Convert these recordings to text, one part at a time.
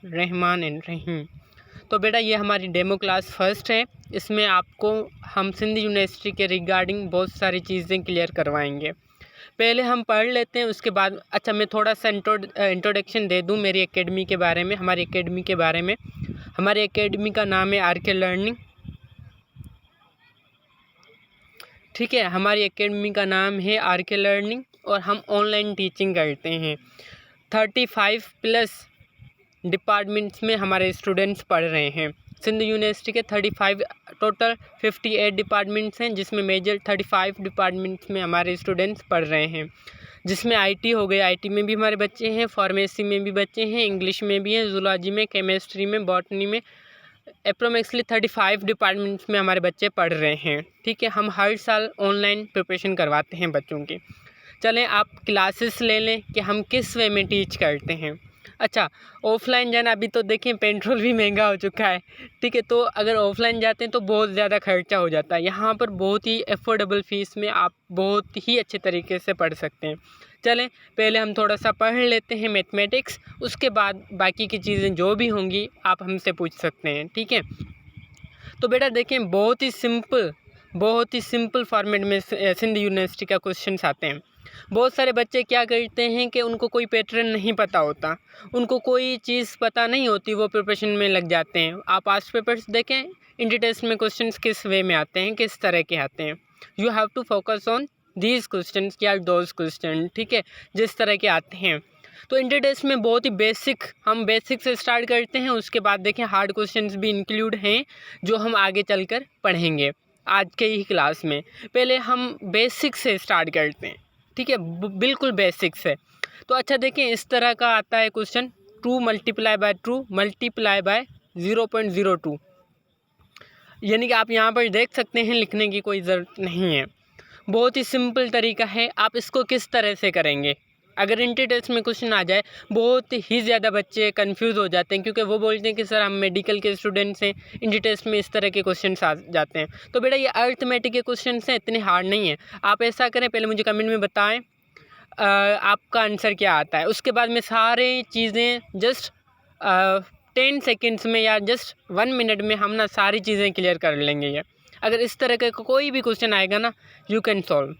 Rahman and रहीम। तो बेटा ये हमारी डेमो क्लास फर्स्ट है। इसमें आपको हम सिंध यूनिवर्सिटी के रिगार्डिंग बहुत सारी चीज़ें क्लियर करवाएंगे। पहले हम पढ़ लेते हैं, उसके बाद अच्छा मैं थोड़ा सा इंट्रोडक्शन दे दूं मेरी एकेडमी के बारे में, हमारी एकेडमी के बारे में। हमारी एकेडमी का नाम है आर के लर्निंग। ठीक है, हमारी एकेडमी का नाम है आर के लर्निंग और हम ऑनलाइन टीचिंग करते हैं। 35+ डिपार्टमेंट्स में हमारे स्टूडेंट्स पढ़ रहे हैं। सिंध यूनिवर्सिटी के 35 टोटल 58 डिपार्टमेंट्स हैं, जिसमें मेजर 35 डिपार्टमेंट्स में हमारे स्टूडेंट्स पढ़ रहे हैं, जिसमें आईटी हो गए, आईटी में भी हमारे बच्चे हैं, फार्मेसी में भी बच्चे हैं, इंग्लिश में भी हैं, जूलॉजी में, केमिस्ट्री में, बॉटनी में, अप्रोक्सीमेटली 35 डिपार्टमेंट्स में हमारे बच्चे पढ़ रहे हैं। ठीक है, हम हर साल ऑनलाइन प्रिपरेशन करवाते हैं बच्चों की। चलें आप क्लासेस ले लें कि हम किस वे में टीच करते हैं। अच्छा, ऑफ़लाइन जाना, अभी तो देखिए पेट्रोल भी महंगा हो चुका है। ठीक है, तो अगर ऑफ़लाइन जाते हैं तो बहुत ज़्यादा खर्चा हो जाता है। यहाँ पर बहुत ही अफोर्डेबल फ़ीस में आप बहुत ही अच्छे तरीके से पढ़ सकते हैं। चलें पहले हम थोड़ा सा पढ़ लेते हैं मैथमेटिक्स, उसके बाद बाकी की चीज़ें जो भी होंगी आप हमसे पूछ सकते हैं। ठीक है, तो बेटा देखें बहुत ही सिंपल फॉर्मेट में सिंध यूनिवर्सिटी का क्वेश्चंस आते हैं। बहुत सारे बच्चे क्या करते हैं कि उनको कोई पैटर्न नहीं पता होता, उनको कोई चीज़ पता नहीं होती, वो प्रिपरेशन में लग जाते हैं। आप पास्ट पेपर्स देखें, इंटर टेस्ट में क्वेश्चंस किस वे में आते हैं, किस तरह के आते हैं। You have to focus on these questions या दोज क्वेश्चन। ठीक है, जिस तरह के आते हैं। तो इंटर टेस्ट में बहुत ही हम बेसिक से स्टार्ट करते हैं, उसके बाद देखें हार्ड क्वेश्चंस भी इंक्लूड हैं जो हम आगे चलकर पढ़ेंगे आज के ही क्लास में। पहले हम बेसिक से स्टार्ट करते हैं। ठीक है, बिल्कुल बेसिक से। तो अच्छा देखें इस तरह का आता है question, 2 multiply by 2 multiply by 0.02। यानी कि आप यहाँ पर देख सकते हैं, लिखने की कोई ज़रूरत नहीं है, बहुत ही सिंपल तरीका है। आप इसको किस तरह से करेंगे, अगर इंटर टेस्ट में क्वेश्चन आ जाए, बहुत ही ज़्यादा बच्चे कंफ्यूज हो जाते हैं, क्योंकि वो बोलते हैं कि सर हम मेडिकल के स्टूडेंट्स हैं, इंटर टेस्ट में इस तरह के क्वेश्चन आ जाते हैं। तो बेटा ये अर्थमेटिक के क्वेश्चन हैं, इतने हार्ड नहीं है। आप ऐसा करें, पहले मुझे कमेंट में बताएं आपका आंसर क्या आता है, उसके बाद में सारी चीज़ें जस्ट 10 सेकेंड्स में या जस्ट 1 मिनट में हम ना सारी चीज़ें क्लियर कर लेंगे। ये अगर इस तरह का कोई भी क्वेश्चन आएगा ना, यू कैन सॉल्व।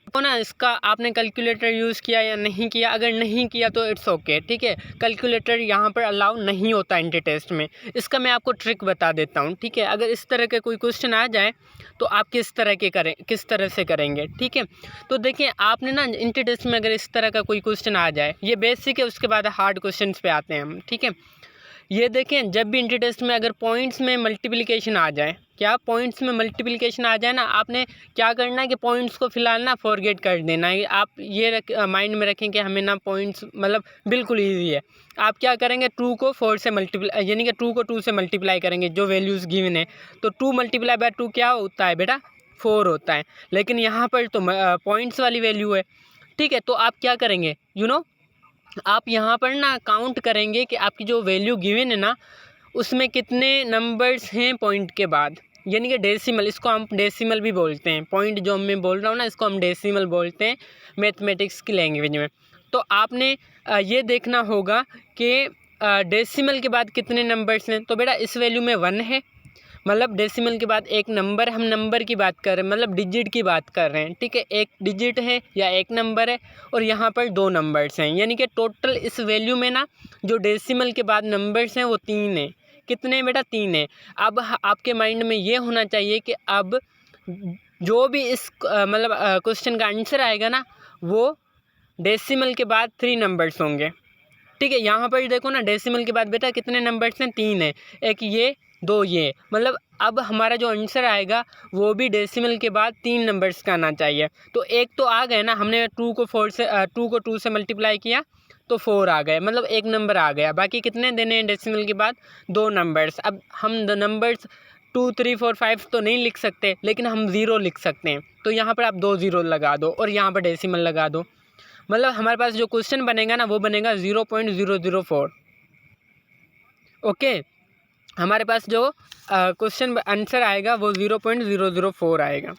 तो ना इसका आपने कैलकुलेटर यूज़ किया या नहीं किया, अगर नहीं किया तो इट्स ओके। ठीक है, कैलकुलेटर यहाँ पर अलाउ नहीं होता इंटर टेस्ट में। इसका मैं आपको ट्रिक बता देता हूँ। ठीक है, अगर इस तरह के कोई क्वेश्चन आ जाए तो आप किस तरह से करेंगे। ठीक है, तो देखिए आपने ना इंटर टेस्ट में अगर इस तरह का कोई क्वेश्चन आ जाए, ये बेसिक है, उसके बाद हार्ड क्वेश्चन पे आते हैं हम। ठीक है, ये देखें जब भी इंटर टेस्ट में अगर पॉइंट्स में मल्टीप्लिकेशन आ जाए, क्या पॉइंट्स में मल्टीप्लिकेशन आ जाए ना, आपने क्या करना है कि पॉइंट्स को फिलहाल ना फॉरगेट कर देना है। आप ये माइंड में रखें कि हमें ना पॉइंट्स मतलब बिल्कुल ईजी है। आप क्या करेंगे, 2 को 4 से मल्टीप्लाई, यानी कि 2 को 2 से मल्टीप्लाई करेंगे जो वैल्यूज़ गिवन है। तो 2 मल्टीप्लाई बाय 2 क्या होता है बेटा, 4 होता है। लेकिन यहाँ पर तो पॉइंट्स वाली वैल्यू है। ठीक है, तो आप क्या करेंगे, आप यहाँ पर ना काउंट करेंगे कि आपकी जो वैल्यू गिवन है ना, उसमें कितने नंबर्स हैं पॉइंट के बाद, यानी कि डेसिमल, इसको हम डेसिमल भी बोलते हैं। पॉइंट जो मैं बोल रहा हूँ ना, इसको हम डेसिमल बोलते हैं मैथमेटिक्स की लैंग्वेज में। तो आपने ये देखना होगा कि डेसिमल के बाद कितने नंबर्स हैं। तो बेटा इस वैल्यू में 1 है, मतलब डेसिमल के बाद एक नंबर, हम नंबर की बात कर रहे हैं, मतलब डिजिट की बात कर रहे हैं। ठीक है, एक डिजिट है या एक नंबर है, और यहाँ पर 2 नंबर्स हैं, यानी कि टोटल इस वैल्यू में ना जो डेसिमल के बाद नंबर्स हैं वो 3 हैं। कितने बेटा, 3 है। अब आपके माइंड में ये होना चाहिए कि अब जो भी इस मतलब क्वेश्चन का आंसर आएगा ना, वो डेसिमल के बाद 3 नंबर्स होंगे। ठीक है, यहाँ पर देखो ना, डेसिमल के बाद बेटा कितने नंबर्स हैं, 3 है, एक ये 2 ये, मतलब अब हमारा जो आंसर आएगा वो भी डेसिमल के बाद 3 नंबर्स का आना चाहिए। तो एक तो आ गए ना, हमने 2 को 2 से मल्टीप्लाई किया तो 4 आ गए, मतलब एक नंबर आ गया। बाकी कितने देने हैं डेसिमल के बाद, 2 नंबर्स। अब हम नंबर्स 2 3 4 5 तो नहीं लिख सकते, लेकिन हम 0 लिख सकते हैं। तो यहाँ पर आप 2 0 लगा दो और यहाँ पर डेसिमल लगा दो, मतलब हमारे पास जो क्वेश्चन बनेगा ना वो बनेगा 0.004। ओके, हमारे पास जो क्वेश्चन आंसर आएगा वो 0.004 आएगा।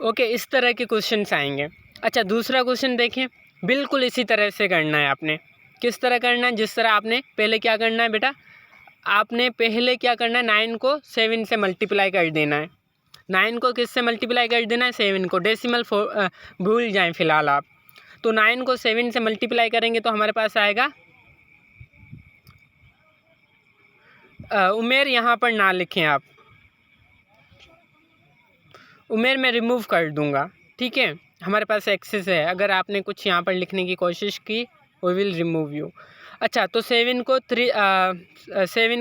ओके, इस तरह के क्वेश्चंस आएंगे। अच्छा दूसरा क्वेश्चन देखें, बिल्कुल इसी तरह से करना है आपने। किस तरह करना है? जिस तरह आपने पहले क्या करना है बेटा, आपने पहले क्या करना है, 9 को 7 से मल्टीप्लाई कर देना है। 9 को किससे मल्टीप्लाई कर देना है? 7 को। डेसिमल भूल जाएं फिलहाल आप। तो 9 को 7 से मल्टीप्लाई करेंगे तो हमारे पास आएगा, उमेर यहाँ पर ना लिखें आप, उमेर मैं रिमूव कर दूँगा, ठीक है। हमारे पास एक्सेस है, अगर आपने कुछ यहाँ पर लिखने की कोशिश की वी विल रिमूव यू। अच्छा, तो 7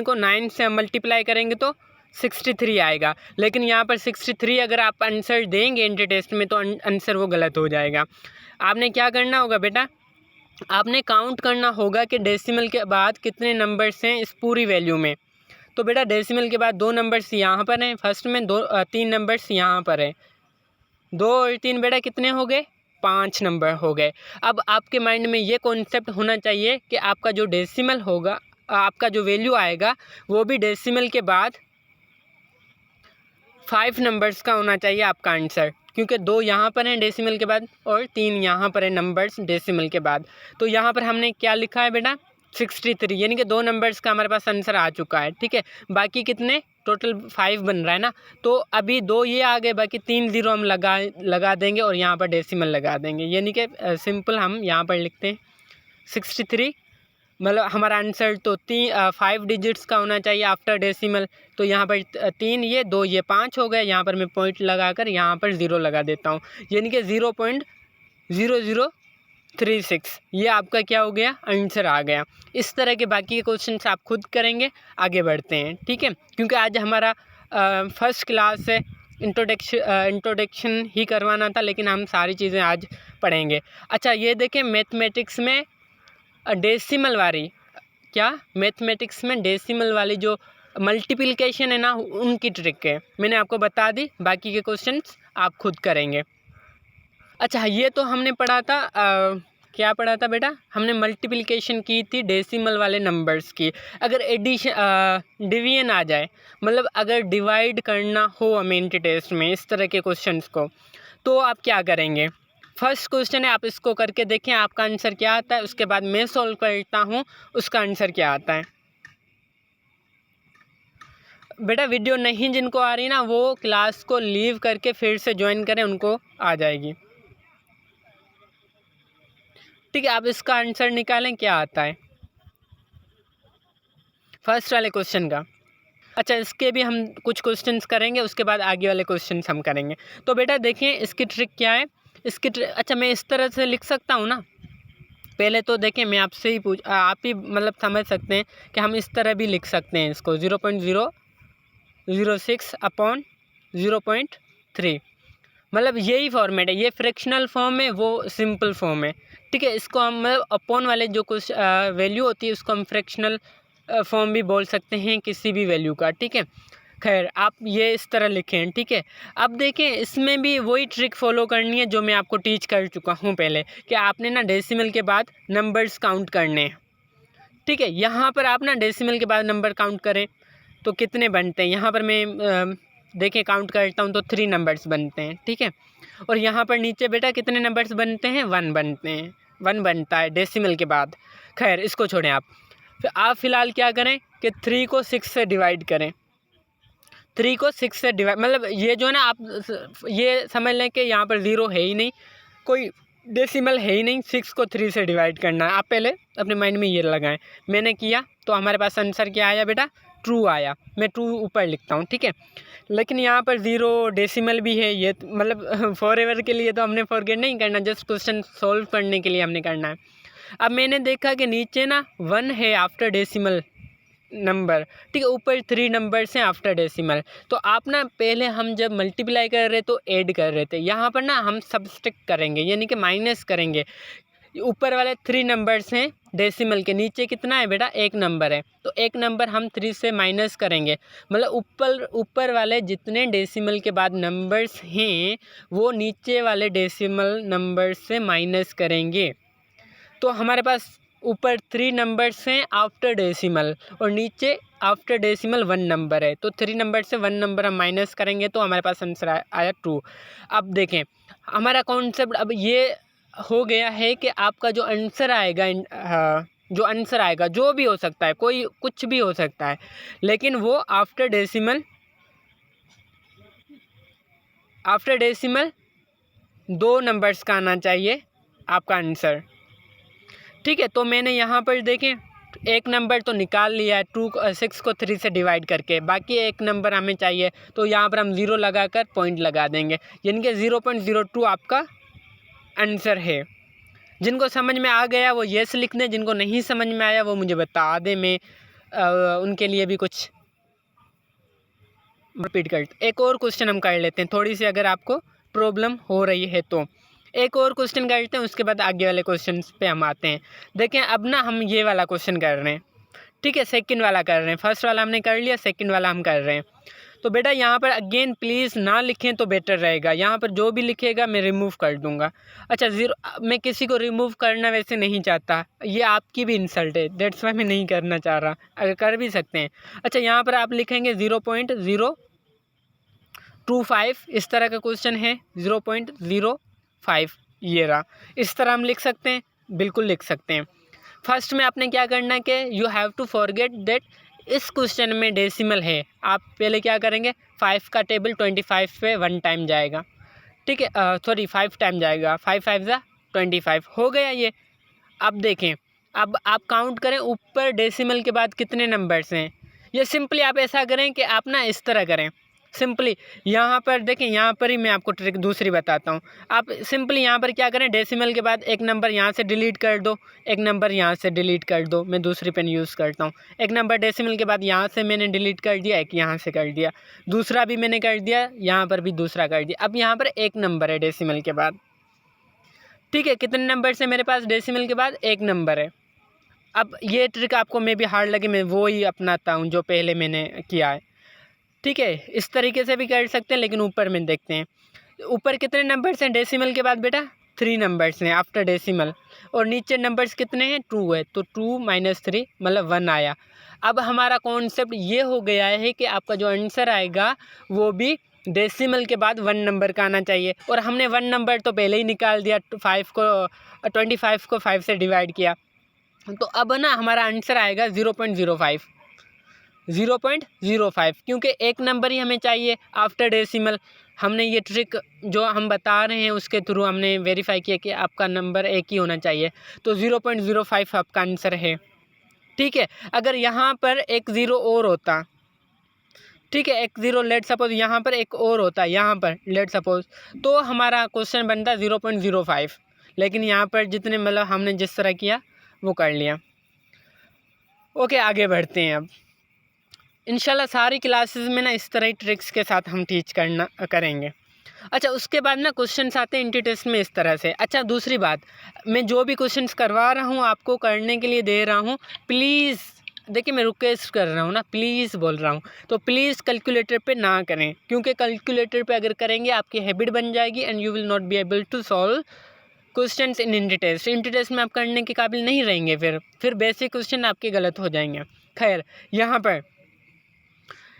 को 9 से मल्टीप्लाई करेंगे तो 63 आएगा, लेकिन यहाँ पर 63 अगर आप आंसर देंगे इंटर टेस्ट में तो आंसर वो गलत हो जाएगा। आपने क्या करना होगा बेटा, आपने काउंट करना होगा कि डेसिमल के बाद कितने नंबर्स हैं इस पूरी वैल्यू में। तो बेटा डेसिमल के बाद 2 नंबर्स यहाँ पर हैं, फर्स्ट में 3 नंबर्स यहाँ पर हैं, 2 और 3 बेटा कितने हो गए? 5 नंबर हो गए। अब आपके माइंड में ये कॉन्सेप्ट होना चाहिए कि आपका जो डेसिमल होगा, आपका जो वैल्यू आएगा वो भी डेसिमल के बाद 5 नंबर्स का होना चाहिए आपका आंसर, क्योंकि 2 यहाँ पर हैं डेसिमल के बाद और 3 यहाँ पर हैं नंबर्स डेसिमल के बाद। तो यहाँ पर हमने क्या लिखा है बेटा? 63, यानी कि 2 नंबर्स का हमारे पास आंसर आ चुका है, ठीक है। बाकी कितने? टोटल 5 बन रहा है ना, तो अभी 2 ये आ गए, बाकी 3 0 हम लगा देंगे और यहाँ पर डेसिमल लगा देंगे, यानी कि सिंपल हम यहाँ पर लिखते हैं 63, मतलब हमारा आंसर तो 5 डिजिट्स का होना चाहिए आफ्टर डेसिमल। तो यहाँ पर 3 ये 2 ये 5 हो गए, यहाँ पर मैं पॉइंट लगाकर यहाँ पर 0 लगा देता हूँ, यानी कि 0.0036 ये आपका क्या हो गया? आंसर आ गया। इस तरह के बाकी के क्वेश्चंस आप खुद करेंगे। आगे बढ़ते हैं, ठीक है, क्योंकि आज हमारा फर्स्ट क्लास है, इंट्रोडक्शन ही करवाना था, लेकिन हम सारी चीज़ें आज पढ़ेंगे। अच्छा, ये देखें मैथमेटिक्स में डेसिमल वाली, क्या मैथमेटिक्स में डेसिमल वाली जो मल्टीप्लिकेशन है ना, उनकी ट्रिक है, मैंने आपको बता दी, बाकी के क्वेश्चंस आप खुद करेंगे। अच्छा, ये तो हमने पढ़ा था, क्या पढ़ा था बेटा? हमने मल्टीप्लिकेशन की थी डेसिमल वाले नंबर्स की। अगर डिवीजन आ जाए, मतलब अगर डिवाइड करना हो हमें इंटर टेस्ट में इस तरह के क्वेश्चंस को, तो आप क्या करेंगे? फर्स्ट क्वेश्चन है, आप इसको करके देखें आपका आंसर क्या आता है, उसके बाद मैं सॉल्व करता हूँ उसका आंसर क्या आता है। बेटा वीडियो नहीं जिनको आ रही ना, वो क्लास को लीव करके फिर से ज्वाइन करें, उनको आ जाएगी, ठीक है। आप इसका आंसर निकालें क्या आता है फर्स्ट वाले क्वेश्चन का। अच्छा, इसके भी हम कुछ क्वेश्चंस करेंगे, उसके बाद आगे वाले क्वेश्चंस हम करेंगे। तो बेटा देखिए इसकी ट्रिक क्या है, अच्छा मैं इस तरह से लिख सकता हूँ ना, पहले तो देखें मैं आपसे ही आप ही मतलब समझ सकते हैं कि हम इस तरह भी लिख सकते हैं इसको 0.006 अपॉन 0.3, मतलब यही फॉर्मेट है, ये फ्रैक्शनल फॉर्म है, वो सिंपल फॉर्म है, ठीक है। इसको हम मतलब अपॉन वाले जो कुछ वैल्यू होती है उसको हम फ्रैक्शनल फॉर्म भी बोल सकते हैं किसी भी वैल्यू का, ठीक है। खैर आप ये इस तरह लिखें, ठीक है। अब देखें इसमें भी वही ट्रिक फॉलो करनी है जो मैं आपको टीच कर चुका हूँ पहले, कि आपने ना डेसिमल के बाद नंबर्स काउंट करने हैं, ठीक है। यहाँ पर आप ना डेसिमल के बाद नंबर काउंट करें तो कितने बनते हैं, यहाँ पर मैं देखें काउंट करता हूँ तो 3 नंबर्स बनते हैं, ठीक है। और यहाँ पर नीचे बेटा कितने नंबर्स बनते हैं? 1 बनते हैं, 1 बनता है डेसिमल के बाद। खैर इसको छोड़ें आप फ़िलहाल क्या करें कि 3 को 6 से डिवाइड करें, 3 को 6 से डिवाइड, मतलब ये जो है ना, आप ये समझ लें कि यहाँ पर 0 है ही नहीं, कोई डेसिमल है ही नहीं, 6 को 3 से डिवाइड करना है। आप पहले अपने माइंड में ये लगाएं। मैंने किया तो हमारे पास आंसर क्या आया बेटा? ट्रू आया। मैं ट्रू ऊपर लिखता हूँ, ठीक है। लेकिन यहाँ पर 0 डेसिमल भी है, ये मतलब फॉर एवर के लिए तो हमने फॉरगेट नहीं करना, जस्ट क्वेश्चन सॉल्व करने के लिए हमने करना है। अब मैंने देखा कि नीचे ना 1 है आफ्टर डेसिमल नंबर, ठीक है, ऊपर 3 नंबर्स हैं आफ्टर डेसिमल। तो आप ना पहले हम जब मल्टीप्लाई कर रहे तो ऐड कर रहे थे, यहाँ पर ना हम सब्सट्रैक्ट करेंगे, यानी कि माइनस करेंगे। ऊपर वाले 3 नंबर्स हैं डेसिमल के, नीचे कितना है बेटा? 1 नंबर है, तो 1 नंबर हम 3 से माइनस करेंगे, मतलब ऊपर वाले जितने डेसिमल के बाद नंबर्स हैं वो नीचे वाले डेसिमल नंबर से माइनस करेंगे। तो हमारे पास ऊपर 3 नंबर्स हैं आफ्टर डेसिमल और नीचे आफ्टर डेसिमल 1 नंबर है, तो 3 नंबर से 1 नंबर हम माइनस करेंगे तो हमारे पास आंसर आया 2। अब देखें हमारा कॉन्सेप्ट, अब ये हो गया है कि आपका जो आंसर आएगा जो आंसर आएगा, जो भी हो सकता है, कोई कुछ भी हो सकता है, लेकिन वो आफ्टर डेसिमल 2 नंबर्स का आना चाहिए आपका आंसर। ठीक है, तो मैंने यहाँ पर देखें एक नंबर तो निकाल लिया है 6 को 3 से डिवाइड करके, बाकी एक नंबर हमें चाहिए, तो यहाँ पर हम 0 लगाकर पॉइंट लगा देंगे, यानी कि 0.02 आपका आंसर है। जिनको समझ में आ गया वो येस लिख दें, जिनको नहीं समझ में आया वो मुझे बता दें, मैं उनके लिए भी कुछ रिपीट कर। एक और क्वेश्चन हम कर लेते हैं, थोड़ी सी अगर आपको प्रॉब्लम हो रही है तो एक और क्वेश्चन करते हैं, उसके बाद आगे वाले क्वेश्चन पे हम आते हैं। देखें अब ना हम ये वाला क्वेश्चन कर रहे हैं, ठीक है, सेकंड वाला कर रहे हैं, फर्स्ट वाला हमने कर लिया, सेकंड वाला हम कर रहे हैं। तो बेटा यहाँ पर अगेन प्लीज़ ना लिखें तो बेटर रहेगा, यहाँ पर जो भी लिखेगा मैं रिमूव कर दूँगा। अच्छा 0, मैं किसी को रिमूव करना वैसे नहीं चाहता, ये आपकी भी इंसल्ट है, दैट्स वाई मैं नहीं करना चाह रहा, अगर कर भी सकते हैं। अच्छा यहाँ पर आप लिखेंगे 0.025, इस तरह का क्वेश्चन है 0.05, ये रहा, इस तरह हम लिख सकते हैं, बिल्कुल लिख सकते हैं। फर्स्ट में आपने क्या करना है कि you have to forget that इस क्वेश्चन में डेसिमल है। आप पहले क्या करेंगे, 5 का टेबल 25 पे 1 टाइम जाएगा, ठीक है, सॉरी 5 टाइम जाएगा, 5 5 ज़ा 25 हो गया ये। अब देखें, अब आप काउंट करें ऊपर डेसिमल के बाद कितने नंबर्स हैं। ये सिंपली आप ऐसा करें कि आप ना इस तरह करें, सिंपली यहाँ पर देखें, यहाँ पर ही मैं आपको ट्रिक दूसरी बताता हूँ। आप सिंपली यहाँ पर क्या करें, डेसिमल के बाद एक नंबर यहाँ से डिलीट कर दो, एक नंबर यहाँ से डिलीट कर दो, मैं दूसरी पेन यूज़ करता हूँ। एक नंबर डेसिमल के बाद यहाँ से मैंने डिलीट कर दिया, एक यहाँ से कर दिया, दूसरा भी मैंने कर दिया, यहाँ पर भी दूसरा कर दिया। अब यहाँ पर एक नंबर है डेसिमल के बाद, ठीक है, कितने नंबर से मेरे पास डेसिमल के बाद एक नंबर है। अब ये ट्रिक आपको मे भी हार्ड लगे, मैं वो ही अपनाता हूँ जो पहले मैंने किया है, ठीक है, इस तरीके से भी कर सकते हैं, लेकिन ऊपर में देखते हैं ऊपर कितने नंबर्स हैं डेसिमल के बाद बेटा, 3 नंबर्स हैं आफ्टर डेसिमल, और नीचे नंबर्स कितने हैं, 2 है, तो 2 - 3 मतलब 1 आया। अब हमारा कॉन्सेप्ट ये हो गया है कि आपका जो आंसर आएगा वो भी डेसिमल के बाद 1 नंबर का आना चाहिए, और हमने 1 नंबर तो पहले ही निकाल दिया, 25 को 5 से डिवाइड किया, तो अब ना हमारा आंसर आएगा 0.05, क्योंकि एक नंबर ही हमें चाहिए आफ्टर डेसिमल। हमने ये ट्रिक जो हम बता रहे हैं उसके थ्रू हमने वेरीफाई किया कि आपका नंबर एक ही होना चाहिए, तो 0.05 आपका आंसर है, ठीक है। अगर यहाँ पर एक 0 और होता, ठीक है, एक 0 लेट सपोज यहाँ पर एक और होता, यहाँ पर लेट सपोज, तो हमारा क्वेश्चन बनता 0.05, लेकिन यहाँ पर जितने मतलब हमने जिस तरह किया वो कर लिया। ओके, आगे बढ़ते हैं। अब इंशाल्लाह सारी क्लासेस में ना इस तरह ही ट्रिक्स के साथ हम टीच करेंगे। अच्छा उसके बाद ना क्वेश्चंस आते हैं इंटी टेस्ट में इस तरह से। अच्छा दूसरी बात, मैं जो भी क्वेश्चंस करवा रहा हूँ आपको करने के लिए दे रहा हूँ, प्लीज़ देखिए मैं रिक्वेस्ट कर रहा हूँ ना, प्लीज़ बोल रहा हूँ, तो प्लीज़ कैलकुलेटर पे ना करें, क्योंकि कैलकुलेटर पे अगर करेंगे आपकी हैबिट बन जाएगी and you will not be able to solve questions in इंटी टेस्ट। इंटी टेस्ट में आप करने के काबिल नहीं रहेंगे, फिर बेसिक क्वेश्चन आपके गलत हो जाएंगे। खैर यहाँ पर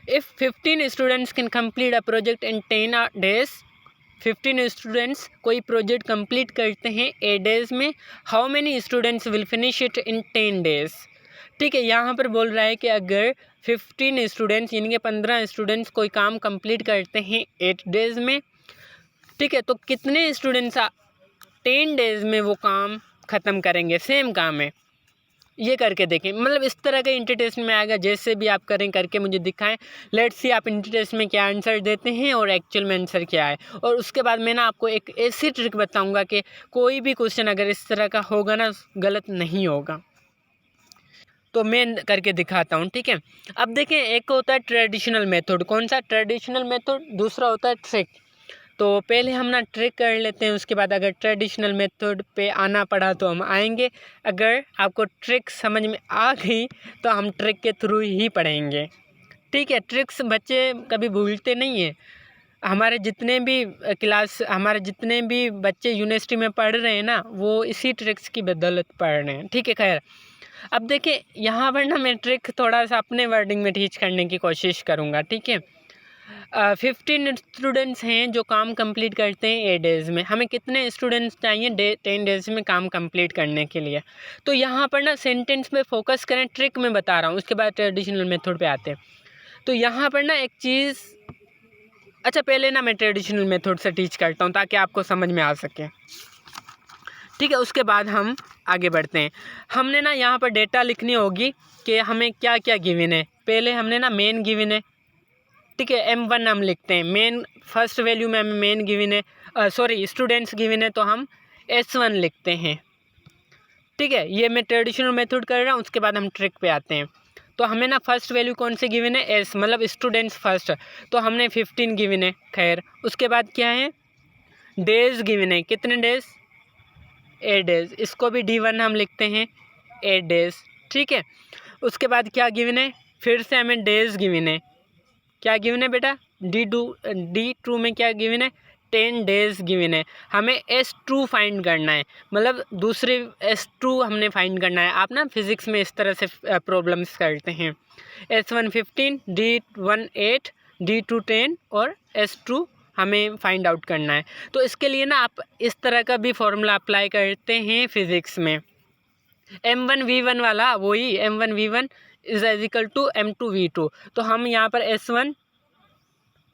If 15 students can complete a project in 10 days, 15 students कोई प्रोजेक्ट कंप्लीट करते हैं 8 डेज़ में, how many students will finish it in 10 days. ठीक है, यहाँ पर बोल रहा है कि अगर 15 स्टूडेंट्स यानी कि 15 स्टूडेंट्स कोई काम कंप्लीट करते हैं 8 डेज़ में, ठीक है, तो कितने स्टूडेंट्स 10 डेज़ में वो काम ख़त्म करेंगे, सेम काम है, ये करके देखें। मतलब इस तरह का इंटी टेस्ट में आएगा, जैसे भी आप करें करके मुझे दिखाएं। लेट्स सी आप इंटी टेस्ट में क्या आंसर देते हैं और एक्चुअल में आंसर क्या है। और उसके बाद मैं ना आपको एक ऐसी ट्रिक बताऊंगा कि कोई भी क्वेश्चन अगर इस तरह का होगा ना, गलत नहीं होगा। तो मैं करके दिखाता हूँ, ठीक है। अब देखें, एक होता है ट्रेडिशनल मेथड, कौन सा ट्रेडिशनल मेथड, दूसरा होता है ट्रिक। तो पहले हम ना ट्रिक कर लेते हैं, उसके बाद अगर ट्रेडिशनल मेथड पे आना पड़ा तो हम आएंगे। अगर आपको ट्रिक समझ में आ गई तो हम ट्रिक के थ्रू ही पढ़ेंगे, ठीक है। ट्रिक्स बच्चे कभी भूलते नहीं हैं। हमारे जितने भी बच्चे यूनिवर्सिटी में पढ़ रहे हैं ना, वो इसी ट्रिक्स की बदौलत पढ़ रहे हैं, ठीक है। खैर अब देखिए यहाँ पर ना मैं ट्रिक थोड़ा सा अपने वर्डिंग में टीच करने की कोशिश करूँगा, ठीक है। 15 स्टूडेंट्स हैं जो काम कंप्लीट करते हैं 8 डेज़ में। हमें कितने स्टूडेंट्स चाहिए 10 डेज़ में काम कंप्लीट करने के लिए? तो यहाँ पर ना सेंटेंस में फोकस करें, ट्रिक में बता रहा हूँ, उसके बाद ट्रेडिशनल मेथड पे आते हैं। तो यहाँ पर ना एक चीज़, अच्छा पहले ना मैं ट्रेडिशनल मेथड से टीच करता हूँ ताकि आपको समझ में आ सके, ठीक है। उसके बाद हम आगे बढ़ते हैं। हमने ना यहाँ पर डेटा लिखनी होगी कि हमें क्या क्या गिवन है। पहले हमने ना मेन गिवन है, ठीक है, M1 हम लिखते हैं। मेन फर्स्ट वैल्यू में हमें मेन गिवन है, सॉरी स्टूडेंट्स गिवन है, तो हम S1 लिखते हैं, ठीक है। ये मैं ट्रेडिशनल मेथड कर रहा हूँ, उसके बाद हम ट्रिक पे आते हैं। तो हमें ना फर्स्ट वैल्यू कौन से गिवन है, S, मतलब स्टूडेंट्स फर्स्ट, तो हमने 15 गिवन है। खैर उसके बाद क्या है, डेज गिवन है, कितने डेज, 8 डेज, इसको भी D1 हम लिखते हैं 8 डेज, ठीक है। उसके बाद क्या गिवन है, फिर से हमें डेज गिवन है, क्या गिवन है बेटा, D2 में क्या गिवन है, 10 डेज गिवन है। हमें S2 फाइंड करना है, मतलब दूसरे S2 हमने फाइंड करना है। आप ना फिज़िक्स में इस तरह से प्रॉब्लम्स करते हैं, S1 15, D1 8, D2 10 और S2 हमें फाइंड आउट करना है। तो इसके लिए ना आप इस तरह का भी फॉर्मूला अप्लाई करते हैं फिज़िक्स में, M1 V1 वाला, वही M1 V1 is equal to M2 V2। तो हम यहाँ पर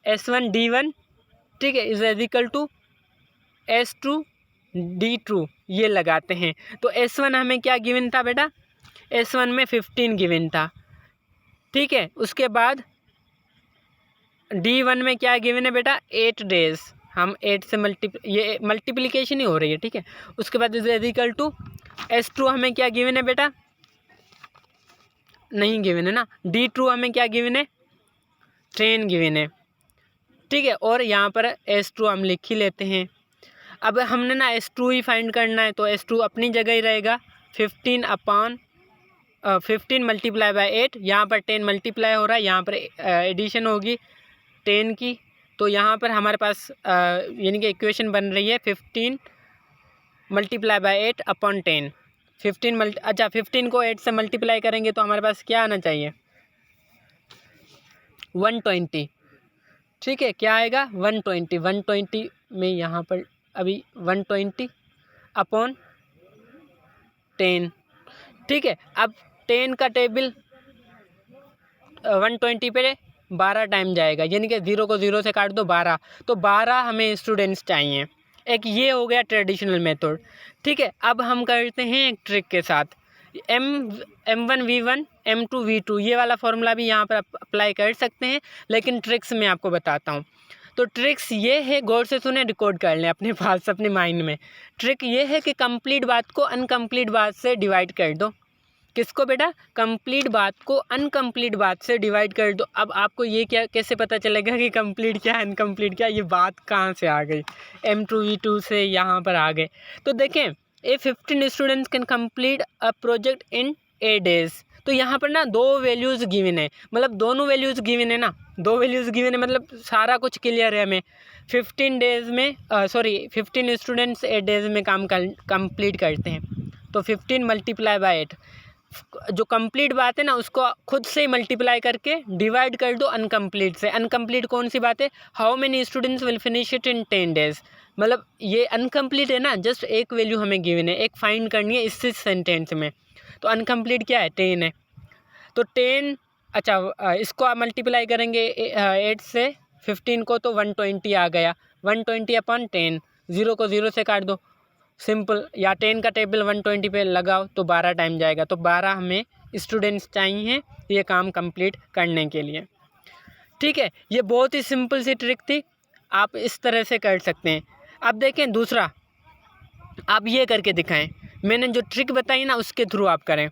S1 D1, ठीक है, is equal to S2 D2 ये लगाते हैं। तो S1 हमें क्या गिवन था बेटा, S1 में 15 गिवन था, ठीक है। उसके बाद D1 में क्या गिवन है बेटा, 8 डेज, हम 8 से ये मल्टीप्लिकेशन ही हो रही है, ठीक है। उसके बाद इज इक्वल टू S2 हमें क्या गिवन है बेटा, नहीं गिवन है ना, D2 हमें क्या गिवन है, 10 गिवन है, ठीक है। और यहाँ पर S2 हम लिख ही लेते हैं। अब हमने ना S2 ही फाइंड करना है, तो S2 अपनी जगह ही रहेगा, 15 मल्टीप्लाई बाय 8, यहाँ पर 10 मल्टीप्लाई हो रहा है, यहाँ पर एडिशन होगी 10 की। तो यहाँ पर हमारे पास यानी कि इक्वेशन बन रही है 15 मल्टीप्लाई बाय 8 अपॉन 10। 15 को 8 से मल्टीप्लाई करेंगे तो हमारे पास क्या आना चाहिए, 120, ठीक है। क्या आएगा, 120 में यहाँ पर अभी 120 अपॉन 10, ठीक है। अब 10 का टेबल 120 पे 12 टाइम जाएगा, यानी कि 0 को 0 से काट दो 12, तो 12 हमें स्टूडेंट्स चाहिए। एक ये हो गया ट्रेडिशनल मेथड, ठीक है। अब हम करते हैं एक ट्रिक के साथ, M1 V1 M2 V2 ये वाला फॉर्मूला भी यहाँ पर अप्लाई कर सकते हैं, लेकिन ट्रिक्स मैं आपको बताता हूँ। तो ट्रिक्स ये है, गौर से सुने, रिकॉर्ड कर लें अपने पास अपने माइंड में। ट्रिक ये है कि कंप्लीट बात को अनकम्प्लीट बात से डिवाइड कर दो। किसको बेटा, कंप्लीट बात को अनकम्प्लीट बात से डिवाइड कर दो। अब आपको ये क्या कैसे पता चलेगा कि कंप्लीट क्या है अनकम्प्लीट क्या, ये बात कहाँ से आ गई, M2 V2 से यहाँ पर आ गए। तो देखें, ए 15 students can complete a project in 8 days. तो यहाँ पर ना दो वैल्यूज़ गिवन है, मतलब दोनों वैल्यूज़ गिवन है ना, दो वैल्यूज़ गिवन है, मतलब सारा कुछ क्लियर है हमें। 15 डेज़ में 15 स्टूडेंट्स 8 डेज़ में काम कंप्लीट करते हैं। तो 15 मल्टीप्लाई बाय 8, जो कंप्लीट बात है ना उसको खुद से ही मल्टीप्लाई करके डिवाइड कर दो अनकम्प्लीट से। अनकम्प्लीट कौन सी बात है, how many students will finish it in 10 days, मतलब ये अनकम्प्लीट है ना, जस्ट एक वैल्यू हमें गिवन है, एक फाइंड करनी है इस सेंटेंस में। तो अनकम्प्लीट क्या है, 10 है, तो 10, अच्छा इसको आप मल्टीप्लाई करेंगे 8 से 15 को, तो 120 आ गया, 120 अपॉन 10, 0 को 0 से काट दो, सिंपल। या 10 का टेबल 120 पे लगाओ तो 12 टाइम जाएगा, तो 12 हमें स्टूडेंट्स चाहिए ये काम कंप्लीट करने के लिए, ठीक है। ये बहुत ही सिंपल सी ट्रिक थी, आप इस तरह से कर सकते हैं। अब देखें दूसरा, आप ये करके दिखाएं, मैंने जो ट्रिक बताई ना उसके थ्रू आप करें,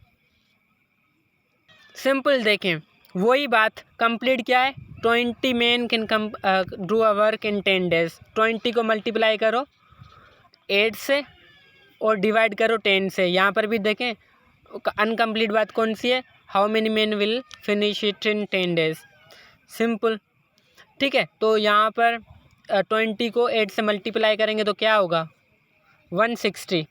सिंपल। देखें वही बात, कंप्लीट क्या है, 20 man can do a work in 10 days. 20 को मल्टीप्लाई करो 8 से और डिवाइड करो 10 से। यहाँ पर भी देखें अनकम्प्लीट बात कौन सी है, how many man will finish it in 10 days, simple, ठीक है। तो यहाँ पर 20 को 8 से मल्टीप्लाई करेंगे तो क्या होगा, 160,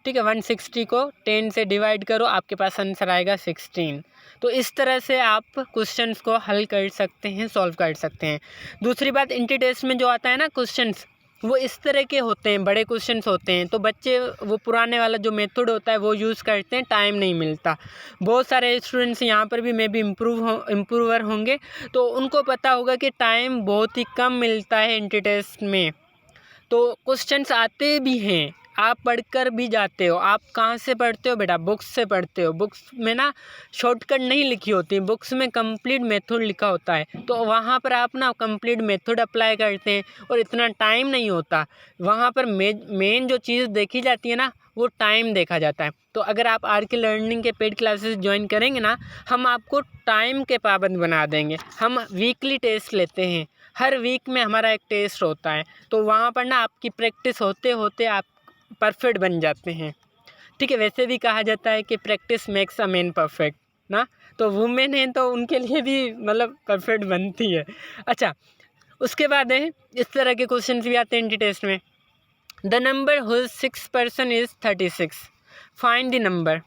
ठीक है, 160 को 10 से डिवाइड करो, आपके पास आंसर आएगा 16। तो इस तरह से आप क्वेश्चंस को हल कर सकते हैं, सॉल्व कर सकते हैं। दूसरी बात, इंटी टेस्ट में जो आता है ना क्वेश्चंस, वो इस तरह के होते हैं, बड़े क्वेश्चंस होते हैं, तो बच्चे वो पुराने वाला जो मेथड होता है वो यूज़ करते हैं, टाइम नहीं मिलता। बहुत सारे स्टूडेंट्स यहाँ पर भी मे बी इम्प्रूवर होंगे, तो उनको पता होगा कि टाइम बहुत ही कम मिलता है इंटी टेस्ट में। तो क्वेश्चंस आते भी हैं, आप पढ़कर भी जाते हो। आप कहाँ से पढ़ते हो बेटा? बुक्स से पढ़ते हो। बुक्स में ना शॉर्टकट नहीं लिखी होती, बुक्स में कंप्लीट मेथड लिखा होता है, तो वहाँ पर आप ना कंप्लीट मेथड अप्लाई करते हैं और इतना टाइम नहीं होता। वहाँ पर मेन जो चीज़ देखी जाती है ना, वो टाइम देखा जाता है। तो अगर आप आर के लर्निंग के पेड क्लासेस ज्वाइन करेंगे ना, हम आपको टाइम के पाबंद बना देंगे। हम वीकली टेस्ट लेते हैं, हर वीक में हमारा एक टेस्ट होता है, तो वहाँ पर ना आपकी प्रैक्टिस होते होते आप परफेक्ट बन जाते हैं। ठीक है, वैसे भी कहा जाता है कि practice makes a man perfect ना, तो वुमेन हैं तो उनके लिए भी मतलब परफेक्ट बनती है। अच्छा, उसके बाद है इस तरह के क्वेश्चन भी आते हैं इंटी टेस्ट में। The number whose 6 percent is 36, find the number.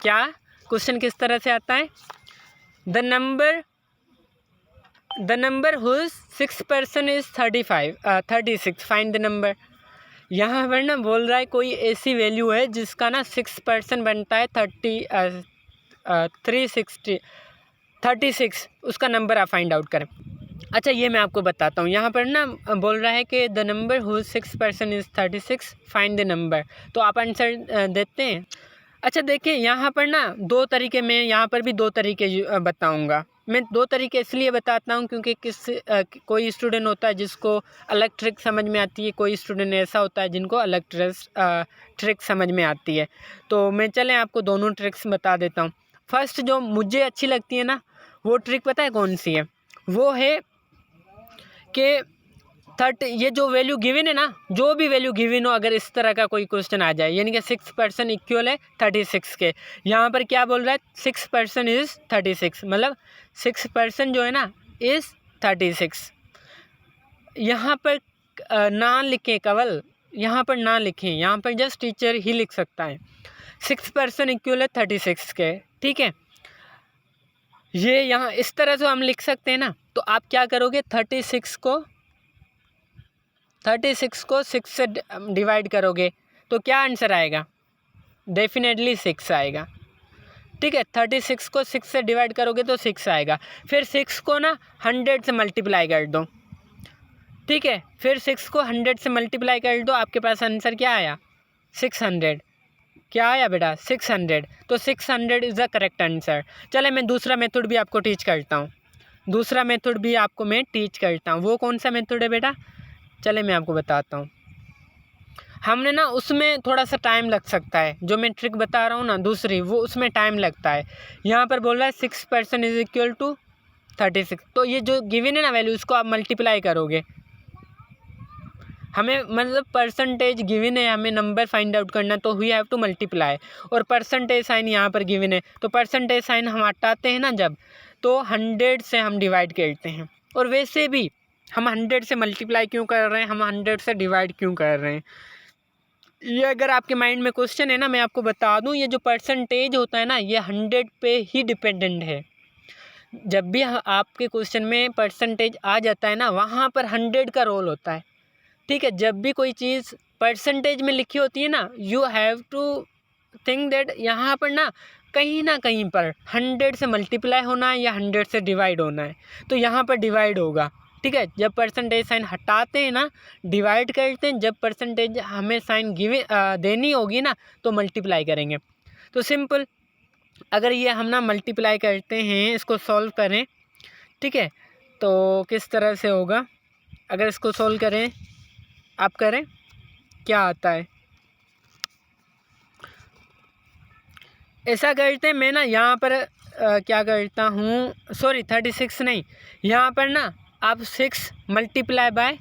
क्या क्वेश्चन किस तरह से आता है? The number whose 6 percent is 36, find the number. यहाँ पर ना बोल रहा है कोई ऐसी वैल्यू है जिसका ना 6% बनता है 36, उसका नंबर आप फाइंड आउट करें। अच्छा, ये मैं आपको बताता हूँ। यहाँ पर ना बोल रहा है कि the number whose 6% is 36, find the number. तो आप आंसर देते हैं। अच्छा देखिए, यहाँ पर ना दो तरीके में, यहाँ पर भी दो तरीके बताऊँगा। मैं दो तरीके इसलिए बताता हूँ क्योंकि कोई स्टूडेंट होता है जिसको अलग ट्रिक समझ में आती है, कोई स्टूडेंट ऐसा होता है जिनको अलग ट्रिक समझ में आती है। तो मैं चलें आपको दोनों ट्रिक्स बता देता हूँ। फर्स्ट जो मुझे अच्छी लगती है ना, वो ट्रिक पता है कौन सी है? वो है कि 30, ये जो वैल्यू गिवन है ना, जो भी वैल्यू गिवन हो, अगर इस तरह का कोई क्वेश्चन आ जाए, यानी कि 6% इक्वल है 36 के। यहाँ पर क्या बोल रहा है? 6% इज़ 36, मतलब 6% जो है ना इज़ 36। यहाँ पर ना लिखें कवल, यहाँ पर ना लिखें, यहाँ पर जस्ट टीचर ही लिख सकता है। 6% इक्वल है 36 के, ठीक है। ये यहाँ इस तरह से हम लिख सकते हैं ना। तो आप क्या करोगे? 36 को 6 से डिवाइड करोगे तो क्या आंसर आएगा? डेफिनेटली 6 आएगा, ठीक है। 36 को 6 से डिवाइड करोगे तो 6 आएगा। फिर 6 को ना 100 से मल्टीप्लाई कर दो, ठीक है। फिर 6 को 100 से मल्टीप्लाई कर दो, आपके पास आंसर क्या आया? 600। क्या आया बेटा? 600। तो 600 इज़ द करेक्ट आंसर। चले मैं दूसरा मेथड भी आपको टीच करता हूँ। वो कौन सा मेथड है बेटा? चले मैं आपको बताता हूँ। हमने ना उसमें थोड़ा सा टाइम लग सकता है, जो मैं ट्रिक बता रहा हूँ ना दूसरी, वो उसमें टाइम लगता है। यहाँ पर बोल रहा है 6% इज इक्वल टू 36। तो ये जो गिवन है ना वैल्यू, उसको आप मल्टीप्लाई करोगे। हमें मतलब परसेंटेज गिवन है, हमें नंबर फाइंड आउट करना, तो वी हैव टू मल्टीप्लाई। और परसेंटेज साइन यहाँ पर गिवन है, तो परसेंटेज साइन हम हटाते हैं ना जब, तो 100 से हम डिवाइड करते हैं। और वैसे भी हम 100 से मल्टीप्लाई क्यों कर रहे हैं, हम 100 से डिवाइड क्यों कर रहे हैं, ये अगर आपके माइंड में क्वेश्चन है ना, मैं आपको बता दूं, ये जो परसेंटेज होता है ना, ये 100 पे ही डिपेंडेंट है। जब भी आपके क्वेश्चन में परसेंटेज आ जाता है ना, वहाँ पर 100 का रोल होता है, ठीक है। जब भी कोई चीज़ परसेंटेज में लिखी होती है ना, you have to think that यहाँ पर ना कहीं पर 100 से मल्टीप्लाई होना है या 100 से डिवाइड होना है, तो यहाँ पर डिवाइड होगा, ठीक है। जब परसेंटेज साइन हटाते हैं ना, डिवाइड करते हैं, जब परसेंटेज हमें साइन देनी होगी ना, तो मल्टीप्लाई करेंगे। तो सिंपल, अगर ये हम ना मल्टीप्लाई करते हैं, इसको सॉल्व करें, ठीक है, तो किस तरह से होगा? अगर इसको सॉल्व करें, आप करें, क्या आता है? ऐसा करते हैं, मैं ना यहाँ पर क्या करता हूँ, सॉरी 36 नहीं, यहाँ पर ना आप 6 मल्टीप्लाई बाय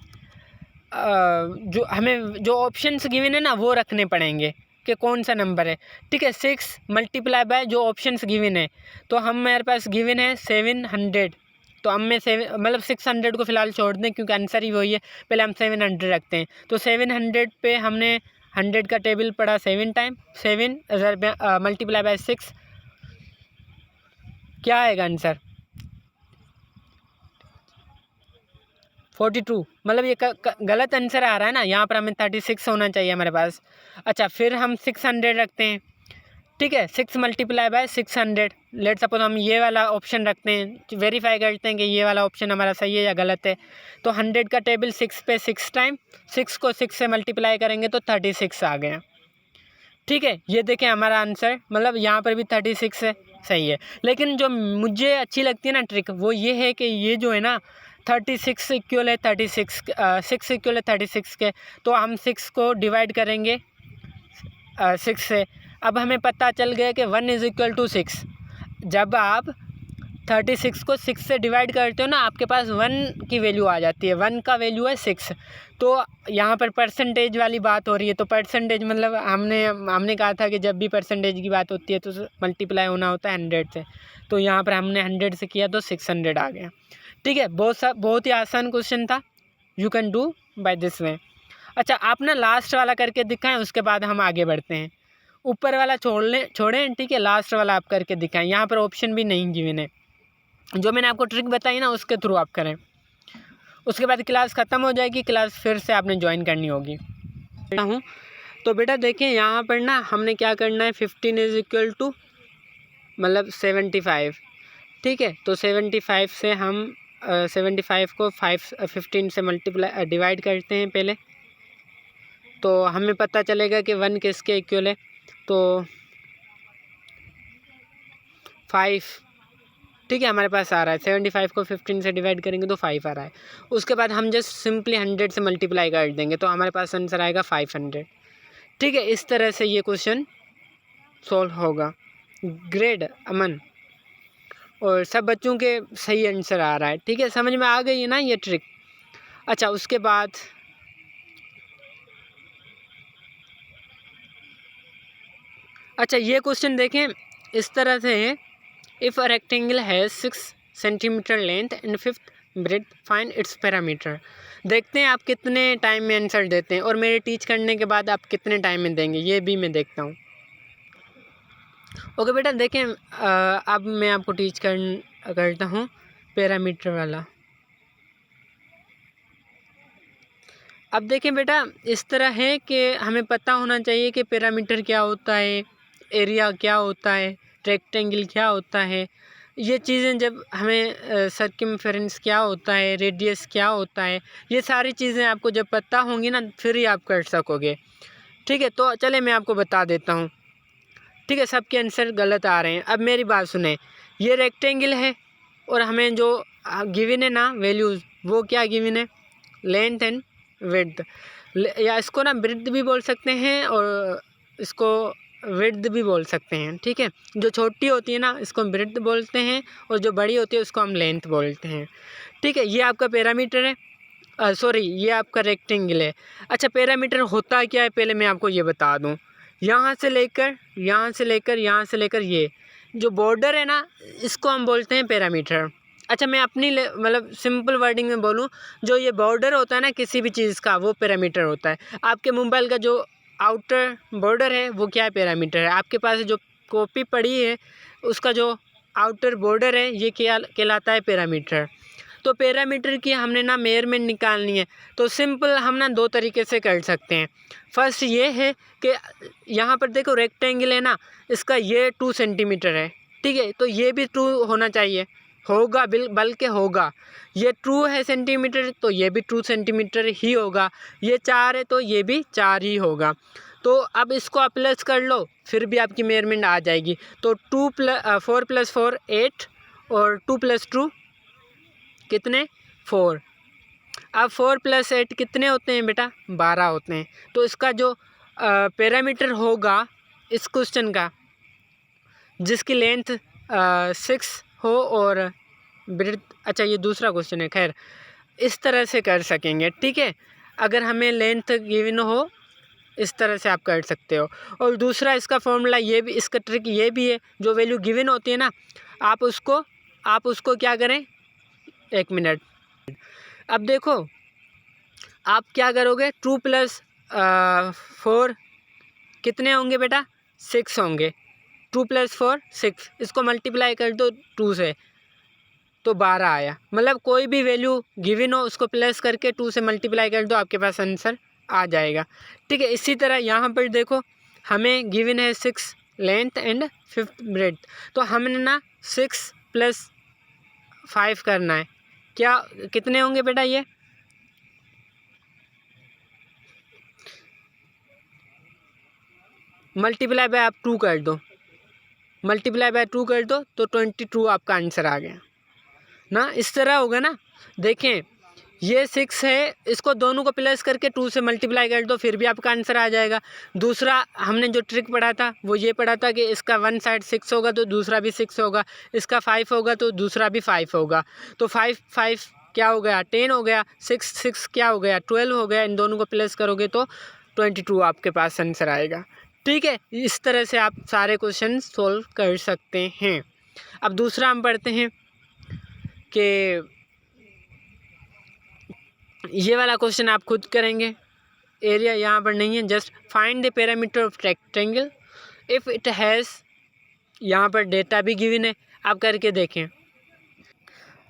जो हमें जो ऑप्शंस गिवन है ना, वो रखने पड़ेंगे कि कौन सा नंबर है, ठीक है। 6 मल्टीप्लाई बाय जो ऑप्शंस गिवन है, तो हम मेरे पास गिवन है 700, तो हम में 600 को फ़िलहाल छोड़ दें क्योंकि आंसर ही वही है, पहले हम 700 रखते हैं। तो 700 पे हमने 100 का टेबल पड़ा 7 टाइम, 7 मल्टीप्लाई बाय 6, क्या आएगा आंसर? 42। मतलब ये गलत आंसर आ रहा है ना, यहाँ पर हमें 36 होना चाहिए हमारे पास। अच्छा, फिर हम 600 रखते हैं, ठीक है। 6 मल्टीप्लाई बाय 600, लेट सपोज हम ये वाला ऑप्शन रखते हैं, वेरीफाई करते हैं कि ये वाला ऑप्शन हमारा सही है या गलत है। तो 100 का टेबल 6 पे 6 टाइम, 6 को 6 से मल्टीप्लाई करेंगे तो 36 आ गया, ठीक है। ये देखें हमारा आंसर, मतलब यहाँ पर भी 36 है, सही है। लेकिन जो मुझे अच्छी लगती है ना ट्रिक, वो ये है कि ये जो है ना 36 इक्वल है 36, 6 इक्वल है 36 के, तो हम 6 को डिवाइड करेंगे 6 से। अब हमें पता चल गया कि 1 इज़ इक्वल टू 6। जब आप 36 को 6 से डिवाइड करते हो ना, आपके पास 1 की वैल्यू आ जाती है। 1 का वैल्यू है 6। तो यहाँ पर परसेंटेज वाली बात हो रही है, तो परसेंटेज मतलब हमने कहा था कि जब भी परसेंटेज की बात होती है तो मल्टीप्लाई होना होता है 100 से। तो यहाँ पर हमने 100 से किया तो 600 आ गया, ठीक है। बहुत ही आसान क्वेश्चन था, you can do by this way. अच्छा, आप ना लास्ट वाला करके दिखाएं, उसके बाद हम आगे बढ़ते हैं। ऊपर वाला छोड़ें, ठीक है, लास्ट वाला आप करके दिखाएं। यहाँ पर ऑप्शन भी नहीं गिवन है, जो मैंने आपको ट्रिक बताई ना उसके थ्रू आप करें। उसके बाद क्लास ख़त्म हो जाएगी, क्लास फिर से आपने ज्वाइन करनी होगी। हूँ तो बेटा देखिए यहाँ पर ना हमने क्या करना है, 15 इज़ इक्वल टू मतलब 75, ठीक है। तो 75 से हम 75 को 15 से मल्टीप्लाई डिवाइड करते हैं पहले, तो हमें पता चलेगा कि 1 किसके इक्वल है, तो 5, ठीक है। हमारे पास आ रहा है 75 को 15 से डिवाइड करेंगे तो 5 आ रहा है। उसके बाद हम जस्ट सिंपली 100 से मल्टीप्लाई कर देंगे तो हमारे पास आंसर आएगा 500, ठीक है। इस तरह से ये क्वेश्चन सॉल्व होगा। ग्रेड अमन और सब बच्चों के सही आंसर आ रहा है, ठीक है। समझ में आ गई है ना ये ट्रिक? अच्छा, उसके बाद अच्छा ये क्वेश्चन देखें, इस तरह से है, if a rectangle has 6 centimetre length and 5 breadth, find its parameter. देखते हैं आप कितने टाइम में आंसर देते हैं, और मेरे टीच करने के बाद आप कितने टाइम में देंगे ये भी मैं देखता हूँ। ओके बेटा, देखें अब मैं आपको टीच करता हूँ पैरामीटर वाला। अब देखें बेटा, इस तरह है कि हमें पता होना चाहिए कि पैरामीटर क्या होता है, एरिया क्या होता है, रेक्टेंगल क्या होता है। ये चीज़ें जब हमें सर्कमफेरेंस क्या होता है, रेडियस क्या होता है, ये सारी चीज़ें आपको जब पता होंगी ना फिर ही आप कर सकोगे, ठीक है। तो चले मैं आपको बता देता हूँ, ठीक है। सबके आंसर गलत आ रहे हैं। अब मेरी बात सुने, ये रेक्टेंगल है और हमें जो गिवन है ना वैल्यूज़, वो क्या गिवन है, लेंथ एंड विड्थ, या इसको ना ब्रेड्थ भी बोल सकते हैं और इसको विड्थ भी बोल सकते हैं, ठीक है। जो छोटी होती है ना इसको हम ब्रेड्थ बोलते हैं, और जो बड़ी होती है उसको हम लेंथ बोलते हैं, ठीक है। ये आपका पैरामीटर है, सॉरी ये आपका रेक्टेंगल है। अच्छा, पैरामीटर होता क्या है पहले मैं आपको ये बता दूं। यहाँ से लेकर यहाँ से लेकर यहाँ से लेकर ये जो बॉर्डर है ना इसको हम बोलते हैं पैरामीटर। अच्छा, मैं अपनी मतलब सिंपल वर्डिंग में बोलूँ, जो ये बॉर्डर होता है ना किसी भी चीज़ का, वो पैरामीटर होता है। आपके मोबाइल का जो आउटर बॉर्डर है वो क्या पैरामीटर है। आपके पास जो कॉपी पड़ी है उसका जो आउटर बॉर्डर है ये क्या कहलाता है, पैरामीटर। तो पैरामीटर की हमने ना मेजरमेंट निकालनी है, तो सिंपल हम ना 2 तरीके से कर सकते हैं। फर्स्ट ये है कि यहाँ पर देखो रेक्टेंगल है ना, इसका ये 2 सेंटीमीटर है, ठीक है। तो ये भी 2 होना चाहिए, होगा बल्कि होगा। ये 2 है सेंटीमीटर तो ये भी 2 सेंटीमीटर ही होगा। ये 4 है तो ये भी 4 ही होगा। तो अब इसको आप प्लस कर लो फिर भी आपकी मेजरमेंट आ जाएगी। तो 4 + 4 8 और 2 + 2 कितने, 4। अब 4 + 8 कितने होते हैं बेटा, 12 होते हैं। तो इसका जो पैरामीटर होगा इस क्वेश्चन का, जिसकी लेंथ 6 हो और ब्रेड्थ, अच्छा ये दूसरा क्वेश्चन है, खैर इस तरह से कर सकेंगे, ठीक है। अगर हमें लेंथ गिवन हो इस तरह से आप कर सकते हो। और दूसरा इसका फॉर्मूला ये भी, इसका ट्रिक ये भी है, जो वैल्यू गिवन होती है ना आप उसको क्या करें, 1 मिनट। अब देखो आप क्या करोगे, 2 + 4 कितने होंगे बेटा? 6 होंगे। 2 + 4 6, इसको मल्टीप्लाई कर दो 2 से तो 12 आया। मतलब कोई भी वैल्यू गिवन हो उसको प्लस करके 2 से मल्टीप्लाई कर दो, आपके पास आंसर आ जाएगा। ठीक है, इसी तरह यहाँ पर देखो हमें गिवन है 6 लेंथ एंड 5 ब्रेड्थ, तो हमने ना 6 + 5 करना है। क्या कितने होंगे बेटा? ये मल्टीप्लाई बाय आप 2 कर दो, मल्टीप्लाई बाय 2 कर दो तो 22 आपका आंसर आ गया ना। इस तरह होगा ना। देखें ये 6 है, इसको दोनों को प्लस करके 2 से मल्टीप्लाई कर दो, फिर भी आपका आंसर आ जाएगा। दूसरा हमने जो ट्रिक पढ़ा था वो ये पढ़ा था कि इसका वन साइड 6 होगा तो दूसरा भी 6 होगा, इसका 5 होगा तो दूसरा भी 5 होगा। तो 5 5 क्या हो गया? 10 हो गया। 6 6 क्या हो गया? 12 हो गया। इन दोनों को प्लस करोगे तो 22 आपके पास आंसर आएगा। ठीक है, इस तरह से आप सारे क्वेश्चन सोल्व कर सकते हैं। अब दूसरा हम पढ़ते हैं कि ये वाला क्वेश्चन आप खुद करेंगे, एरिया यहाँ पर नहीं है। Just find the parameter of rectangle if it has, यहाँ पर डेटा भी गिवन है, आप करके देखें।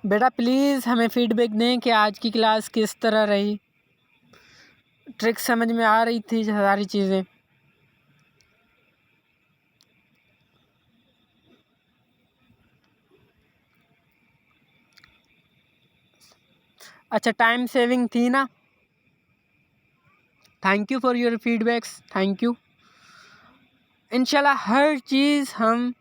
बेटा प्लीज़ हमें फीडबैक दें कि आज की क्लास किस तरह रही, ट्रिक समझ में आ रही थी सारी चीज़ें। अच्छा, टाइम सेविंग थी ना? Thank you for your feedbacks, thank you. इंशाल्लाह हर चीज़ हम